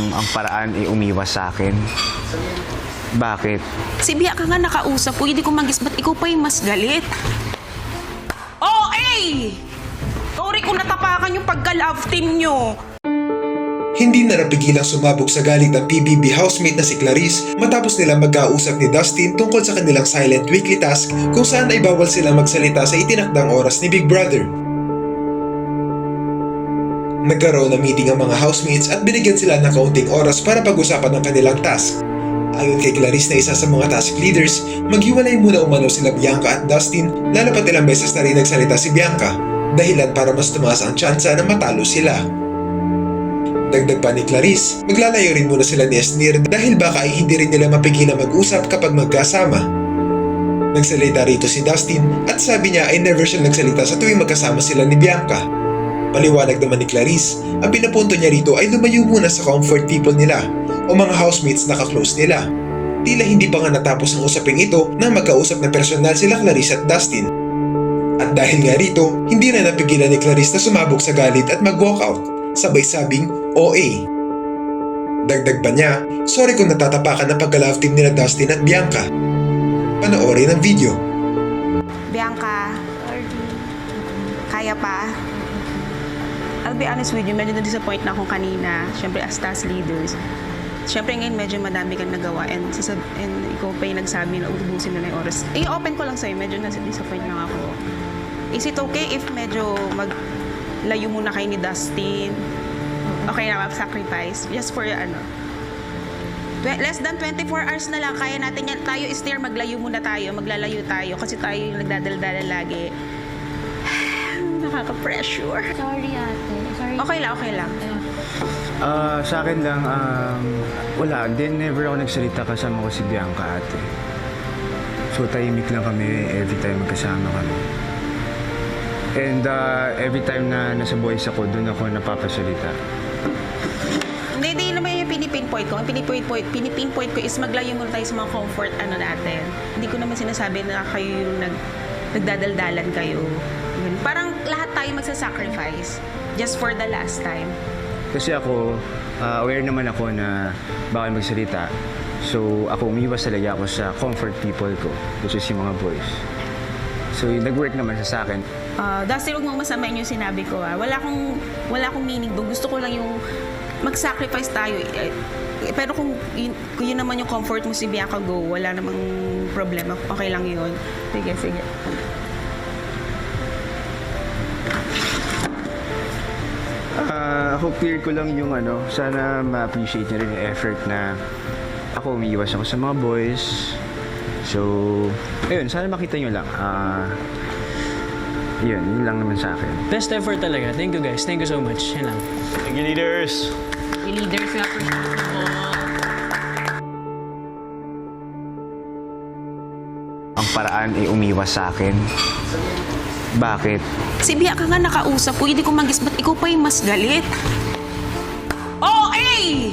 ang paraan ay umiwas sa akin. Bakit? Si Bianca nga nakausap ko, hindi ko magis, ba't ikaw pa yung mas galit? Oh, eh! Sorry kung natapakan yung pagka-love team nyo. Hindi na napigilang sumabog sa galit ang PBB housemate na si Clarice matapos nilang mag-kausap ni Dustin tungkol sa kanilang silent weekly task kung saan ay bawal silang magsalita sa itinakdang oras ni Big Brother. Nagkaroon ng meeting ang mga housemates at binigyan sila ng kaunting oras para pag-usapan ang kanilang task. Ayon kay Clarice na isa sa mga task leaders, maghiwalay muna umano sila Bianca at Dustin lalo pat ilang beses na rin nagsalita si Bianca, dahilan para mas tumaas ang tsansa na matalo sila. Dagdag pa ni Clarice, maglalayo rin muna sila ni Esnir dahil baka ay hindi rin nila mapigilan mag-usap kapag magkasama. Nagsalita rito si Dustin at sabi niya ay never siya nagsalita sa tuwing magkasama sila ni Bianca. Paliwanag naman ni Clarice, ang pinapunto niya rito ay lumayo muna sa comfort people nila o mga housemates na ka-close nila. Tila hindi pa nga natapos ang usaping ito na magkausap na personal sila Clarice at Dustin. At dahil nga rito, hindi na napigilan ni Clarice na sumabog sa galit at mag-walkout. Sabay sabing OA. Dagdag pa niya, sorry kung natatapakan ng pagka-love team nila Dustin at Bianca. Panoorin ang video. Bianca, kaya pa? I'll be honest with you, medyo na-disappoint na akong kanina. Siyempre, as task leaders. Siyempre ngayon, medyo madami kang nagawa and ikaw pa yung nagsabi na utubusin na yung oras. I-open ko lang sa'yo, medyo na-disappoint lang ako. Is it okay if medyo layo muna kayo ni Dustin? Okay na, mag-sacrifice. Just for, less than 24 hours na lang, kaya natin yan. Tayo is there, maglayo muna tayo, maglalayo tayo. Kasi tayo yung nagdadaldala lagi. Nakaka-pressure. Sorry, ate. Sorry. Okay lang. Sa akin lang, wala. Then never ako nagsalita kasama ko si Bianca ate. So tahimik lang kami every time magkasama kami. And every time na nasa boys ako, doon ako napapasalita. Hindi naman yung pinipinpoint ko. Ang pinipinpoint ko is maglayo muna tayo sa mga comfort natin. Hindi ko naman sinasabi na kayo yung nagdadaldalan kayo. Parang lahat tayo magsasacrifice just for the last time. Kasi ako, aware naman ako na bawal magsalita. So ako umiwas talaga ako sa comfort people ko, which is yung mga boys. So nag-work naman sa akin. Dustin, huwag mong masamain yung sinabi ko. Wala akong meaning doon. Gusto ko lang yung mag-sacrifice tayo. Pero kung yun naman yung comfort mo si Bianca, go. Wala namang problema. Okay lang yun. Sige. Ako clear ko lang yung sana ma-appreciate niya rin yung effort na ako umiiwas ako sa mga boys. So, ayun, sana makita nyo lang. Yun lang naman sa akin. Best effort talaga. Thank you guys. Thank you so much. Yan lang. Thank you, leaders. Yung leaders nga po. Ang paraan ay umiwas sa akin. Bakit? Si Bianca nga nakausap ko, hindi ko magis, ba't ikaw pa yung mas galit? Oh, eh!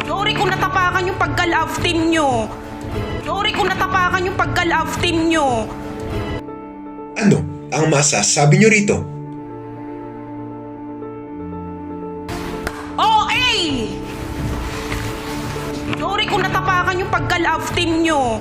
Sorry kung natapakan yung pagka-love team nyo. Ano ang masasabi nyo rito? Oh, eh! Sorry kung natapakan yung pagka-love team nyo.